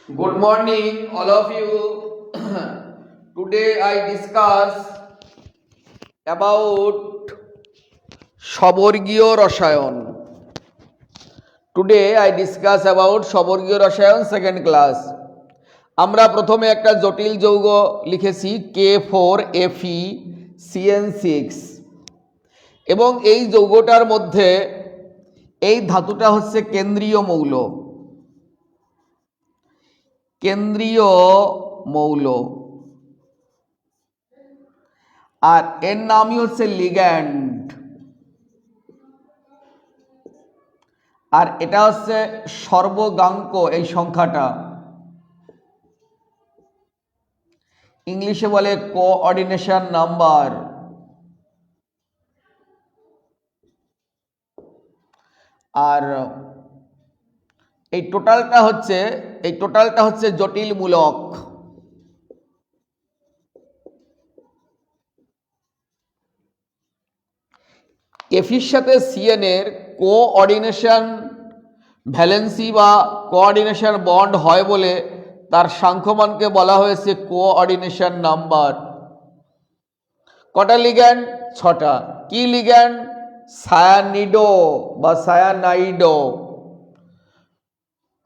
Good morning, all of you. Today I discuss about সবর্গীয় রসায়ন. Today I discuss about সবর্গীয় রসায়ন second class. আমরা প্রথমে একটা জটিল যৌগ লিখেছি K4FeCN6 এবং এই যৌগটার মধ্যে এই ধাতুটা হচ্ছে কেন্দ্রীয় মৌল. কেন্দ্রীয় মৌল আর এর নামই হচ্ছে লিগ্যান্ড, আর এটা হচ্ছে সর্বগাঙ্ক. এই সংখ্যাটা ইংলিশে বলে কোঅর্ডিনেশন নাম্বার. আর এই টোটালটা হচ্ছে জটিল মূলক. এফির সাথে সিএন এর কোঅর্ডিনেশন ভ্যালেন্সি বা কোঅর্ডিনেশন বন্ড হয় বলে তার সাংখ্যমানকে বলা হয়েছে কোঅর্ডিনেশন নাম্বার. কটা লিগ্যান্ড? 6টা. কি লিগ্যান্ড? সায়ানিডো বা সায়ানাইডো.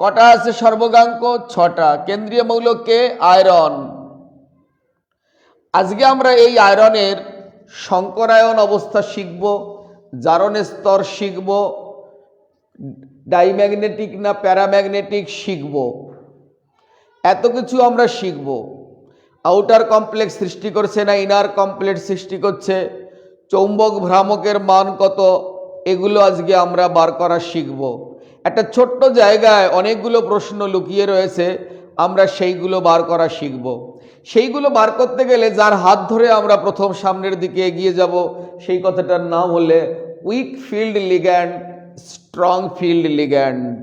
কটা আছে সর্বগাঙ্ক? 6টা. কেন্দ্রীয় মৌল কে? আয়রন. আজকে আমরা এই আয়রনের সংকরায়ন অবস্থা শিখব, জারণ স্তর শিখব, ডাইম্যাগনেটিক না প্যারাম্যাগনেটিক শিখব. এত কিছু আমরা শিখব. আউটার কমপ্লেক্স সৃষ্টি করছে না ইনার কমপ্লেক্স সৃষ্টি করছে, চৌম্বক ভ্রামকের মান কত, এগুলো আজকে আমরা বার করা শিখব. একটা ছোট্ট জায়গায় অনেকগুলো প্রশ্ন লুকিয়ে রয়েছে, আমরা সেইগুলো বার করা শিখব. সেইগুলো বার করতে গেলে যার হাত ধরে আমরা প্রথম সামনের দিকে এগিয়ে যাব, সেই কথাটার নাম হলে week field ligand, strong field ligand.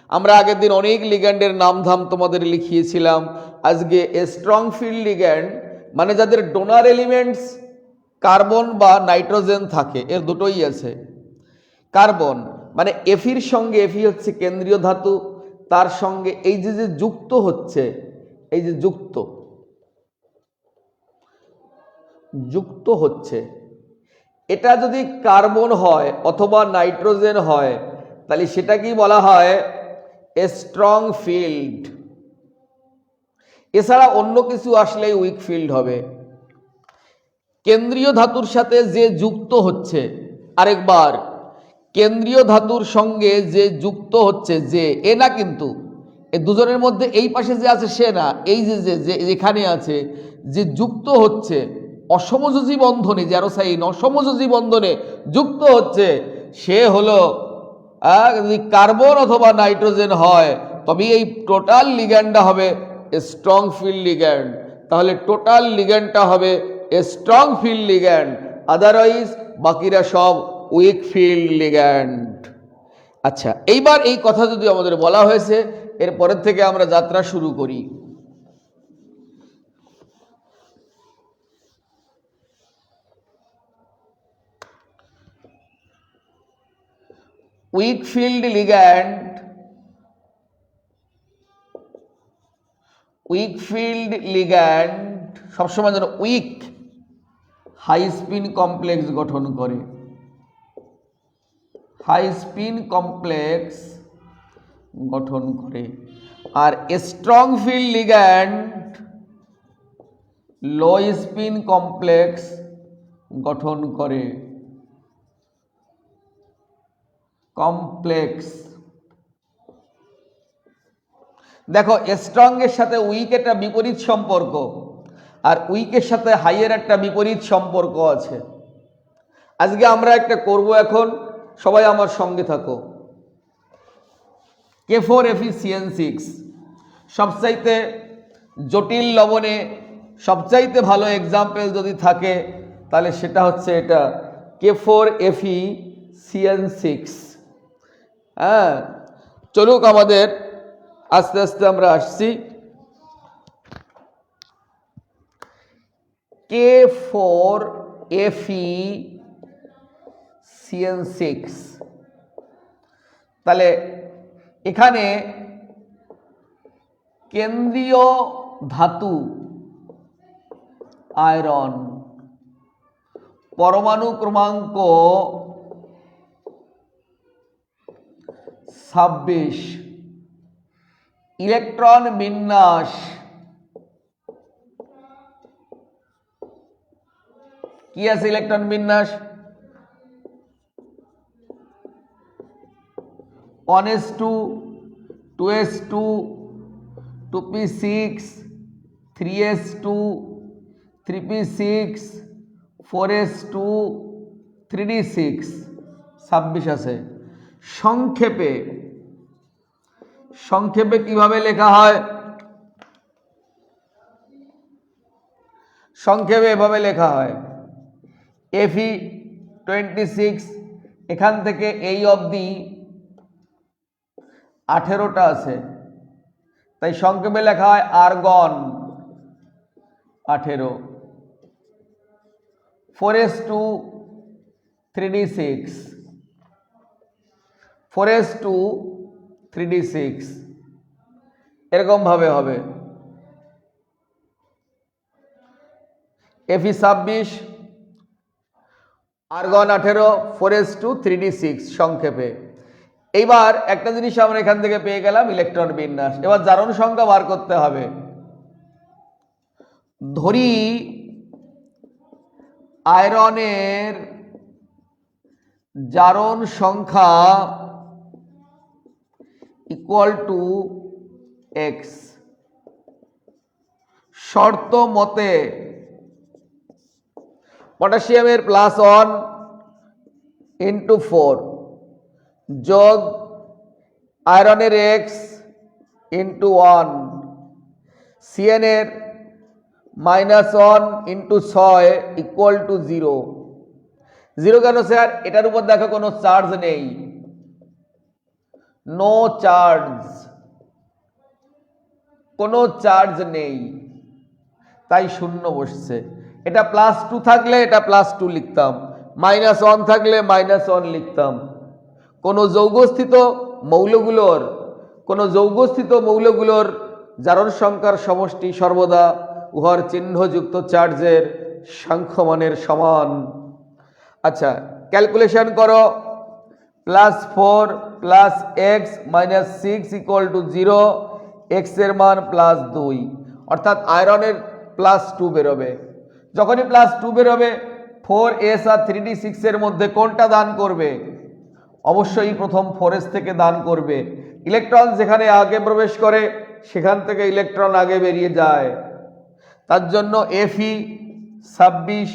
আমরা আগের দিন অনেক লিগ্যান্ডের নামধাম তোমাদের লিখিয়েছিলাম. আজকে স্ট্রং ফিল্ড লিগ্যান্ড মানে যাদের ডোনার এলিমেন্টস কার্বন বা নাইট্রোজেন থাকে, এর দুটোই আছে. কার্বন মানে এফির সঙ্গে, এফি হচ্ছে কেন্দ্রীয় ধাতু, তার সঙ্গে এই যে যুক্ত হচ্ছে, এই যে যুক্ত হচ্ছে, এটা যদি কার্বন হয় অথবা নাইট্রোজেন হয়, তাহলে সেটা কি বলা হয়? Strong field. এছাড়া অন্য কিছু আসলেই উইক ফিল্ড হবে. কেন্দ্রীয় ধাতুর সাথে যে যুক্ত হচ্ছে, আরেকবার, কেন্দ্রীয় ধাতুর সঙ্গে যে যুক্ত হচ্ছে, যে এ না কিন্তু, এই দুজনের মধ্যে এই পাশে যে আছে সে না, এই যে যেখানে আছে যে যুক্ত হচ্ছে অসমযোজী বন্ধনে, জ্যারোসাইন অসমযোজী বন্ধনে যুক্ত হচ্ছে, সে হলো যদি কার্বন অথবা নাইট্রোজেন হয়, তবে এই টোটাল লিগ্যান্ডটা হবে স্ট্রং ফিল্ড লিগ্যান্ড. তাহলে টোটাল লিগ্যান্ডটা হবে স্ট্রং ফিল্ড লিগ্যান্ড, আদারওয়াইজ বাকিরা সব উইক ফিল্ড লিগ্যান্ড. আচ্ছা, এইবার এই কথা যদি আমাদের বলা হয়েছে, এরপরের থেকে আমরা যাত্রা শুরু করি. Week field ligand, week field ligand সবসময় যেন উইক হাই স্পিন কমপ্লেক্স গঠন করে. হাই স্পিন কমপ্লেক্স গঠন করে. আর strong field ligand low spin complex গঠন করে. কমপ্লেক্স দেখো, স্ট্রং এর সাথে উইক একটা বিপরীত সম্পর্ক, আর উইকের সাথে হাইয়ের একটা বিপরীত সম্পর্ক আছে. আজকে আমরা একটা করব, এখন সবাই আমার সঙ্গে থাকো. K4FeCN6 সবচাইতে জটিল লবণে সবচাইতে ভালো এক্সাম্পল যদি থাকে, তাহলে সেটা হচ্ছে এটা K4FeCN6. হ্যাঁ, চলুক আমাদের আস্তে আস্তে আমরা আসছি. K4FeCN6, তাহলে এখানে কেন্দ্রীয় ধাতু আয়রন, পরমাণু ক্রমাঙ্ক 26, ইলেকট্রন বিন্যাস কি আছে? ইলেকট্রন বিন্যাস 1s2, 2s2, 2p6, 3s2, 3p6, 4s2, 3d6, 26 আছে। সংক্ষেপে কিভাবে লেখা হয়? সংক্ষেপে এভাবে লেখা হয়, Fe26, এখান থেকে এই অবধি 18টা আছে, তাই সংক্ষেপে লেখা হয় argon 18, 4s2, 3d6, 4s2, 3d6, এরকম ভাবে হবে। Fe26, আর্গন 18, 4s2, 3d6 সংক্ষেপে। এইবার একটা জিনিস আমরা এখান থেকে পেয়ে গেলাম, ইলেকট্রন বিন্যাস। এবার জারণ সংখ্যা বার করতে হবে। ধরি আয়রনের জারণ সংখ্যা ইকুয়াল টু এক্স। শর্ত মতে পটাশিয়ামের +1 × 4 যোগ আয়রনের x × 1, Cn এর -1 × 6 ইকুয়াল টু 0। 0 কেন স্যার? এটার উপর দেখো কোনো চার্জ নেই, নো চার্জ, কোনো চার্জ নেই, তাই শূন্য বসছে। এটা +2 থাকলে এটা +2 লিখতাম, -1 থাকলে -1 লিখতাম। কোনো যৌগস্থিত মৌলগুলোর জারণ সংখ্যার সমষ্টি সর্বদা উহার চিহ্নযুক্ত চার্জের সাংখ্যমানের সমান। আচ্ছা, ক্যালকুলেশন করো। +4 + x - 6 = 0, x এর মান +2, অর্থাৎ আয়রনের +2 বেরোবে। যখনই +2 বেরোবে 4s আর 3d6 এর মধ্যে কোনটা দান করবে? অবশ্যই প্রথম 4s থেকে দান করবে। ইলেকট্রন যেখানে আগে প্রবেশ করে সেখান থেকে ইলেকট্রন আগে বেরিয়ে যায়, তার জন্য Fe26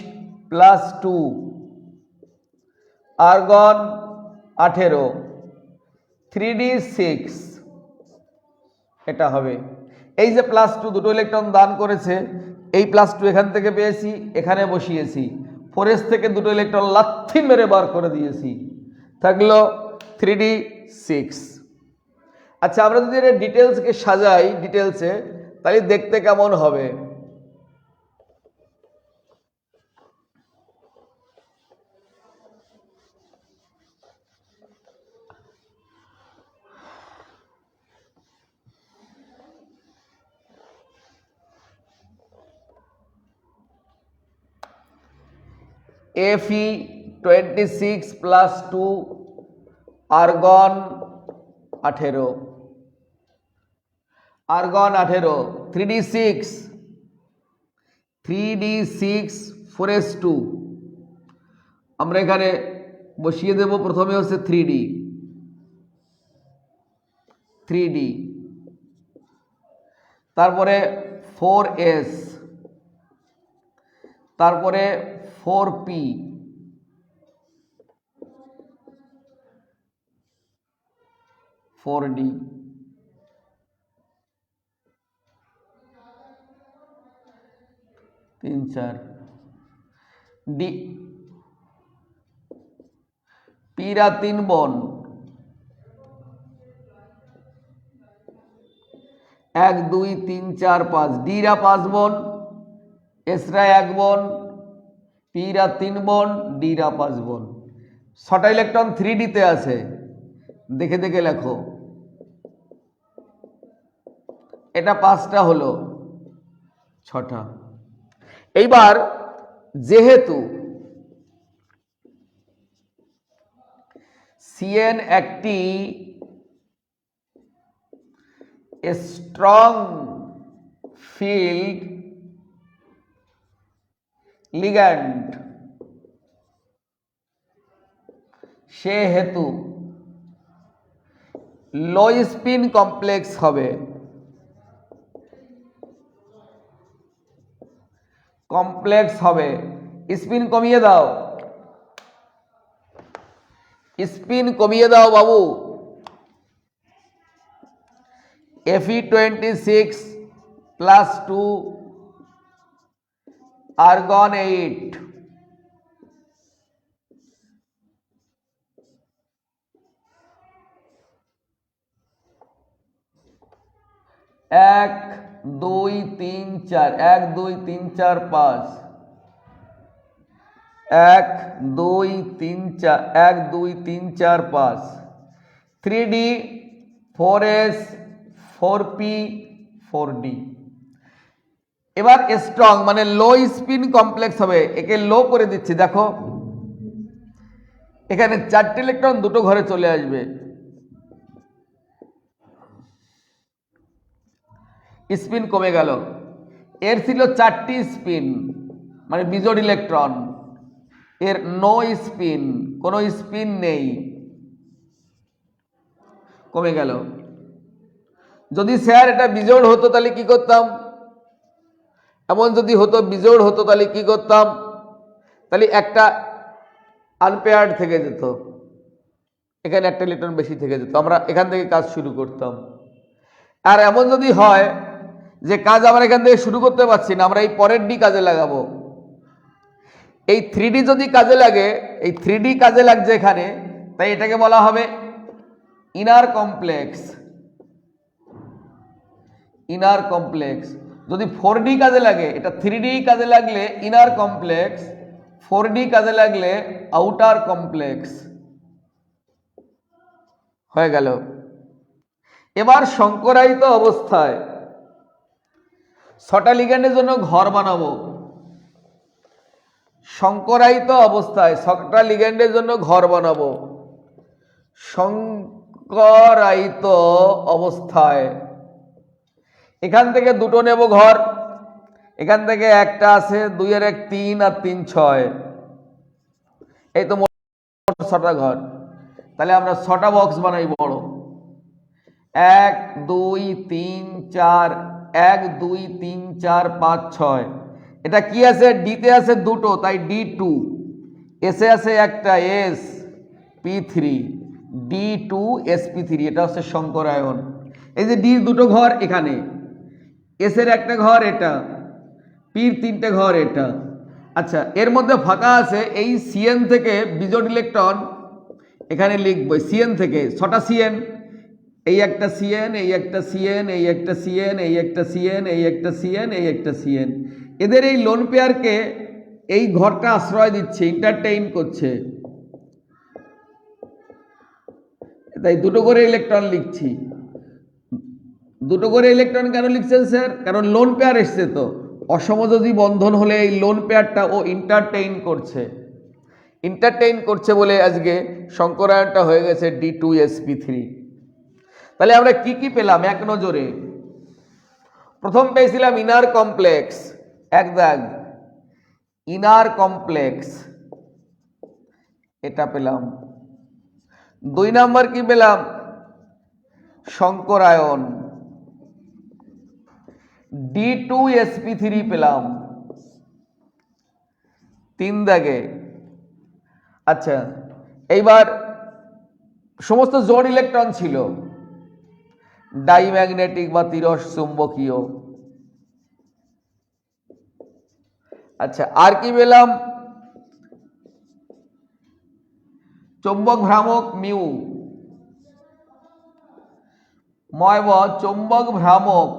+ 2, আর্গন 18, 3d6, এটা হবে। এই যে +2 দুটো ইলেকট্রন দান করেছে, এই +2 এখান থেকে পেয়েছি, এখানে বসিয়েছি, 4s থেকে দুটো ইলেকট্রন লাথি মেরে বার করে দিয়েছি, থাকলো 3d6। আচ্ছা, আমরা যদি এটা ডিটেলসকে সাজাই ডিটেলসে, তাহলে দেখতে কেমন হবে? Fe26 + 2, আর্গন 18, 3d6, 4s2 আমরা এখানে বসিয়ে দেব। প্রথমে হচ্ছে 3d, তারপরে 4s, তারপরে 4p, 4d, 3 4 d, pরা 3 বন, 1 2 3 4 5, dরা 5 বন, sরা 1 বন, pরা 3 বন, dরা 5 বন। 6টা ইলেকট্রন 3d তে আছে, দেখে দেখে লেখো। এটা 5টা হলো, 6টা। এইবার যেহেতু CN একটি স্ট্রং ফিল্ড লিগ্যান্ড, সেহেতু লো স্পিন কমপ্লেক্স হবে। স্পিন কমিয়ে দাও, স্পিন কমিয়ে দাও বাবু। Fe26 + 2 argon 8, এক, 2, 3, 4, 1, 2, 3, 4, 5, 1, 2, 3, 4, 1, 2, 3, 4, 5, 3D, 4S, 4P, 4D। এবার স্ট্রং মানে লো স্পিন কমপ্লেক্স হবে, একে লো করে দিচ্ছি। দেখো এখানে 4টে ইলেকট্রন দুটো ঘরে চলে আসবে, স্পিন কমে গেল। এর ছিল 4টি স্পিন মানে বিজোড় ইলেকট্রন, এর নো স্পিন, কোনো স্পিন নেই, কমে গেল। যদি স্যার এটা বিজোড় হতো তাহলে কি করতাম? এমন যদি হতো বিজোড় হতো তাহলে কি করতাম? তাহলে একটা আনপেয়ার্ড থেকে যেত, এখানে একটা ইলেকট্রন বেশি থেকে যেত, আমরা এখান থেকে কাজ শুরু করতাম। আর এমন যদি হয় যে কাজ আমরা এখান থেকে শুরু করতে পারছি না, আমরা এই পরের ডি কাজে লাগাবো। এই 3D যদি কাজে লাগে, এই 3D কাজে লাগছে এখানে, তাই এটাকে বলা হবে ইনার কমপ্লেক্স। যদি 4D কাজে লাগে, এটা 3D কাজে লাগলে ইনার কমপ্লেক্স, 4D কাজে লাগলে আউটার কমপ্লেক্স হয়ে গেল। এবার সংকরায়িত অবস্থায় 6টা লিগ্যান্ডের জন্য ঘর বানাবো। সংকরায়িত অবস্থায় 6টা লিগ্যান্ডের জন্য ঘর বানাবো। সংকরায়িত অবস্থায় এখান থেকে দুটো নেব ঘর, এখান থেকে একটা আছে, 2 এর 1 3 আর 3 6, এই তো মোট 6টা ঘর। তাহলে আমরা 6টা বক্স বানাই বড়, 1 2 3 4, 1 2 3 4 5 6। এটা কি আছে? ডিতে আছে দুটো, তাই D2, এসে আছে একটা sp3, D2 sp3, এটা হচ্ছে সংকরায়ন। এই যে ডির দুটো ঘর এখানে, এসের একটা ঘর এটা, পির 3টে ঘর এটা। আচ্ছা, এর মধ্যে ফাঁকা আছে, এই CN থেকে বিজোড় ইলেকট্রন এখানে লিখবো। CN থেকে 6টা CN, এই একটা CN, এই একটা CN, এই একটা CN, এই একটা CN, এই একটা CN, এই একটা CN। এদের এই লোন পেয়ারকে এই ঘরটা আশ্রয় দিচ্ছে, ইন্টারটেইন করছে, তাই দুটো করে ইলেকট্রন লিখছি। দুটো করে ইলেকট্রন কেন লিখছেন স্যার? কারণ লোন পেয়ার এসছে, তো অসমযোজী বন্ধন হলে এই লোন পেয়ারটা ও ইন্টারটেইন করছে বলে আজকে সংকরায়নটা হয়ে গেছে D2sp3। তাহলে আমরা কি কি পেলাম এক নজরে? প্রথম পেয়েছিলাম ইনার কমপ্লেক্স, এক দাগ ইনার কমপ্লেক্স, এটা পেলাম। 2 নাম্বার কি পেলাম? সংকরায়ন, D2sp3 পেলাম 3 দাগে। আচ্ছা, এইবার সমস্ত জোড় ইলেকট্রন ছিল, ডাইম্যাগনেটিক বা তিরস চুম্বকীয়। আচ্ছা, আর কি পেলাম? চৌম্বক ভ্রামক মিউ, ময়ব চৌম্বক ভ্রামক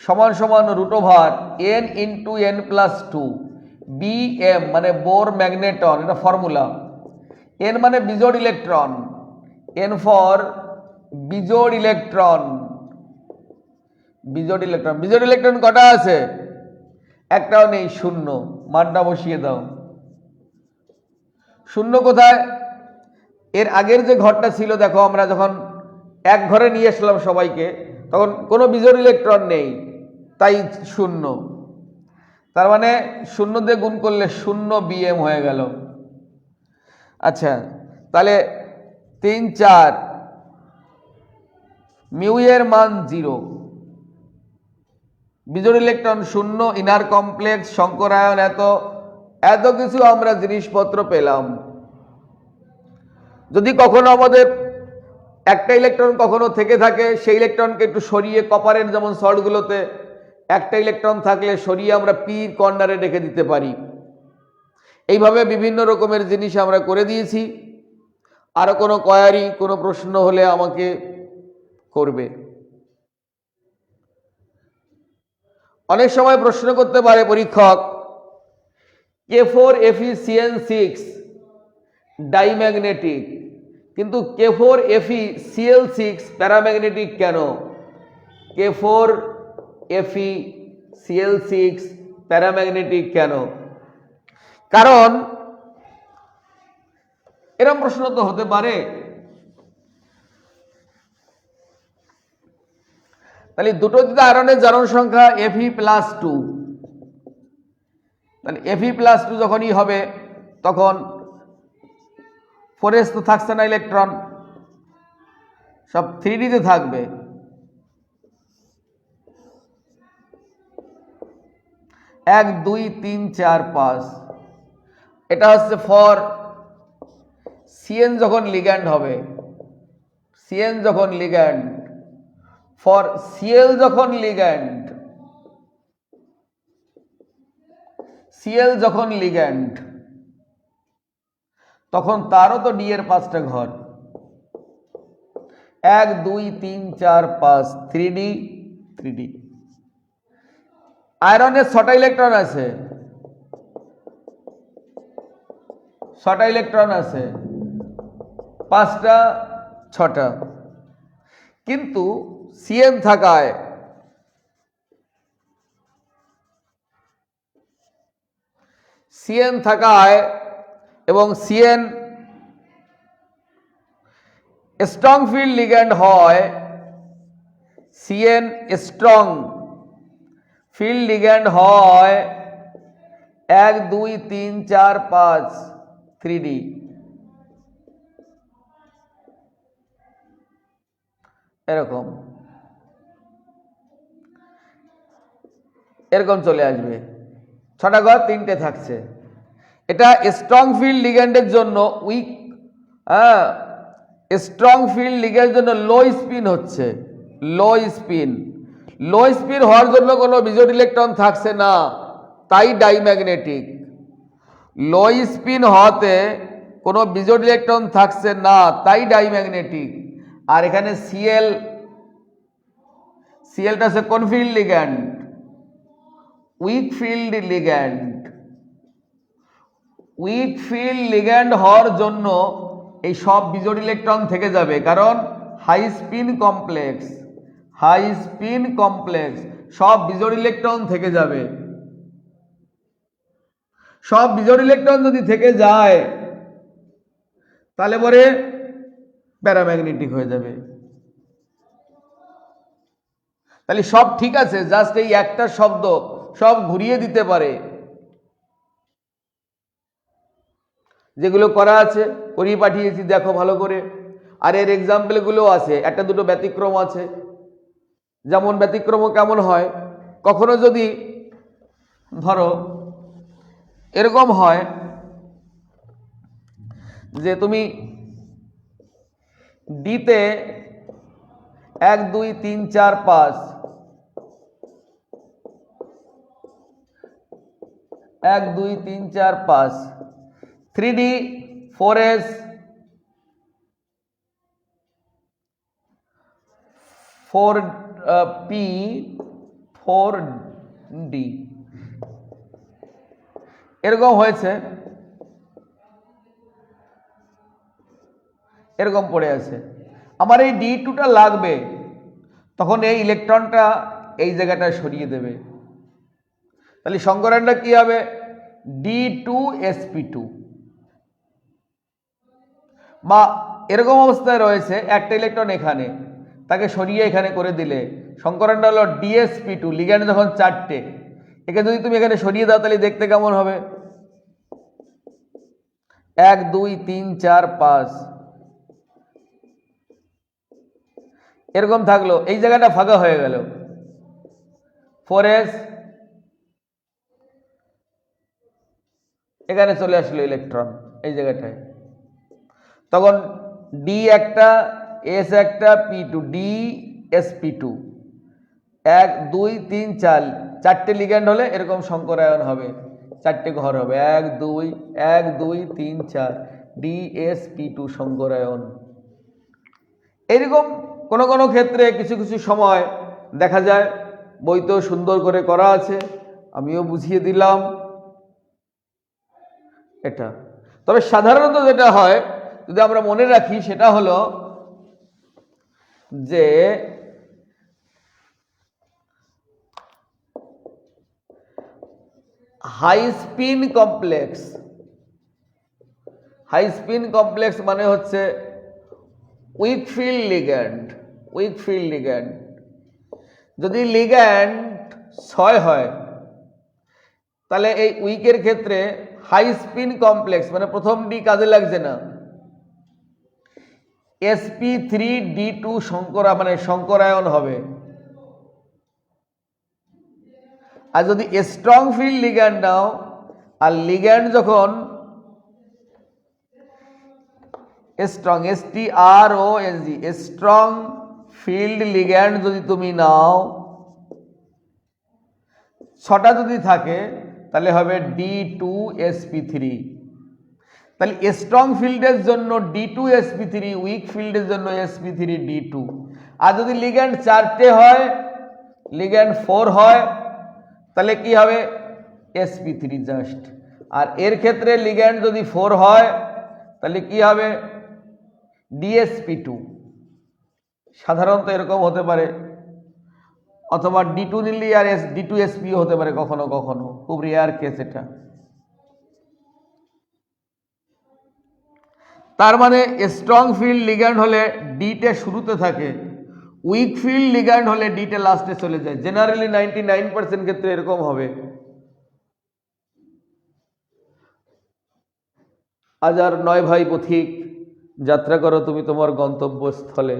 সমান সমান √n × n+2 Bm মানে বোর ম্যাগনেটন, এটা ফর্মুলা। n মানে বিজোড় ইলেকট্রন, n ফর বিজোড় ইলেকট্রন, বিজোড় ইলেকট্রন। বিজোড় ইলেকট্রন কটা আছে? একটাও নেই, শূন্য। মানটা বসিয়ে দাও। শূন্য কোথায়? এর আগের যে ঘরটা ছিল, দেখো আমরা যখন এক ঘরে নিয়ে আসলাম সবাইকে, তখন কোনো বিজোড় ইলেকট্রন নেই, তাই শূন্য। তার মানে শূন্য দিয়ে গুণ করলে 0 BM হয়ে গেল। আচ্ছা, তাহলে 3 4 মিউ এর মান 0, বিজোড় ইলেকট্রন 0, ইনার কমপ্লেক্স, সংকরায়ন, এত কিছু আমরা জিনিসপত্র পেলাম। যদি কখনো আমাদের একটা ইলেকট্রন কখনো থেকে থাকে, সেই ইলেকট্রনকে একটু সরিয়ে, কপারের যেমন সল্টগুলোতে একটা ইলেকট্রন থাকলে সরিয়ে আমরা পির কর্নারে রেখে দিতে পারি। এইভাবে বিভিন্ন রকমের জিনিস আমরা করে দিয়েছি। আরো কোনো কোয়ারি, কোনো প্রশ্ন হলে আমাকে করবে। অনেক সময় প্রশ্ন করতে পারে পরীক্ষক, K4FeCN6 ডাইম্যাগনেটিক, কিন্তু K4FeCl6 প্যারাম্যাগনেটিক কেন? K4FeCl6 প্যারাম্যাগনেটিক কেন? কারণ এরকম প্রশ্ন তো হতে পারে। তাহলে দুটো যদি আয়রনের জারণ সংখ্যা Fe+2, তাহলে Fe+2 যখনই হবে তখন 4s তো থাকছে না, ইলেকট্রন সব 3d তে থাকবে। 1 2 3 4 5, এটা হচ্ছে ফর Cn যখন লিগ্যান্ড হবে, Cn যখন লিগ্যান্ড, ফর Cl যখন লিগ্যান্ড, Cl যখন লিগ্যান্ড, তখন তারও তো ডি এর 5টা ঘর, 1 2 3 4 5, 3d 3d। আয়রনের 6টা ইলেকট্রন আছে, 6টা ইলেকট্রন আছে, 5টা 6টা, কিন্তু Cn থাকায় এবং Cn স্ট্রং ফিল্ড লিগ্যান্ড হয়, Cn স্ট্রং ফিল্ড লিগ্যান্ড হয় 1 2 3 4 5 3d। এরকম চলে আসবে, 6টা ঘর 3টে থাকছে। এটা স্ট্রং ফিল্ড লিগ্যান্ডের জন্য উইক, স্ট্রং ফিল্ড লিগ্যান্ডের জন্য লো স্পিন হচ্ছে, লো স্পিন হওয়ার জন্য কোনো বিজোড় ইলেকট্রন থাকছে না, তাই ডাইম্যাগনেটিক। লো স্পিন হওয়াতে কোনো বিজোড় ইলেকট্রন থাকছে না, তাই ডাইম্যাগনেটিক। আর এখানে সিএলটা হচ্ছে কোন field ligand? Week field ligand. Week field ligand হওয়ার জন্য এই সব বিজোড় ইলেকট্রন থেকে যাবে, কারণ হাই স্পিন কমপ্লেক্স সব বিজোড় ইলেকট্রন থেকে যাবে। সব বিজোড় ইলেকট্রন যদি থেকে যায় তাহলে পরে প্যারাম্যাগনেটিক হয়ে যাবে। তাহলে সব ঠিক আছে, জাস্ট এই একটা শব্দ সব ঘুরিয়ে দিতে পারে। যেগুলো করা আছে করিয়ে পাঠিয়েছি, দেখো ভালো করে। আর এর এক্সাম্পলগুলো আছে, একটা দুটো ব্যতিক্রম আছে। যেমন ব্যতিক্রম কেমন হয়, কখনো যদি ধরো এরকম হয় যে তুমি ডিতে 1 2 3 4 5, 1 2 3 4 5, 3d 4s 4p 4d এরকম হয়েছে, এরকম পড়ে আছে। আমার এই D2টা লাগবে, তখন এই ইলেকট্রনটা এই জায়গাটা সরিয়ে দেবে। তাহলে সংকরায়নটা কি হবে? D2sp2। বা এরকম অবস্থায় রয়েছে একটা ইলেকট্রন এখানে, তাকে সরিয়ে এখানে করে দিলে সংকরায়নটা হলো DsP2। লিগ্যান্ড যখন 4টে, একে যদি তুমি এখানে সরিয়ে দাও তাহলে দেখতে কেমন হবে? 1 2 3 4 5 এরকম থাকলো, এই জায়গাটা ফাঁকা হয়ে গেল। 4s এখানে চলে আসলো ইলেকট্রন এই জায়গাটায়, তখন D একটা, S একটা, P2, DsP2। 1 2 3 4 4টে লিগ্যান্ড হলে এরকম সংকরায়ন হবে, 4টে ঘর হবে। 1 2 3 4 DsP2 সংকরায়ন। এরকম কোনো কোনো ক্ষেত্রে কিছু কিছু সময় দেখা যায়, বইতেও সুন্দর করে করা আছে, আমিও বুঝিয়ে দিলাম এটা। তবে সাধারণত যেটা হয় যদি আমরা মনে রাখি সেটা হলো যে high spin complex, high spin complex মানে হচ্ছে উইকফিল্ড লিগ্যান্ড। উইকফিল্ড লিগ্যান্ড যদি লিগ্যান্ড 6 হয় তাহলে এই উইকের ক্ষেত্রে হাই স্পিন কমপ্লেক্স মানে প্রথম ডি কাজে লাগছে না, sp3d2 সংকরায়ন হবে। আর যদি স্ট্রং ফিল্ড লিগ্যান্ড নাও, আর লিগ্যান্ড যখন strong, STRONG, strong field ligand যদি তুমি নাও, 6টা যদি থাকে তাহলে হবে D2sp3। তাহলে স্ট্রং ফিল্ডের জন্য D2sp3, উইক ফিল্ডের জন্য sp3d2। আর যদি লিগ্যান্ড 4টে হয়, লিগ্যান্ড 4 হয়, তাহলে কি হবে? sp3 just. আর এর ক্ষেত্রে লিগ্যান্ড যদি 4 হয় তাহলে কি হবে? DsP2। সাধারণত এরকম হতে পারে, অথবা D2 নিলে আর D2sp হতে পারে কখনো কখনো, খুব রেয়ার কেস এটা। তার মানে স্ট্রং ফিল্ড লিগ্যান্ড হলে ডিটে শুরুতে থাকে, উইক ফিল্ড লিগ্যান্ড হলে ডিটে লাস্টে চলে যায়। জেনারেলি 99% ক্ষেত্রে এরকম হবে। আজ আর নয় ভাই পথিক, যাত্রা করো তুমি তোমার গন্তব্যস্থলে।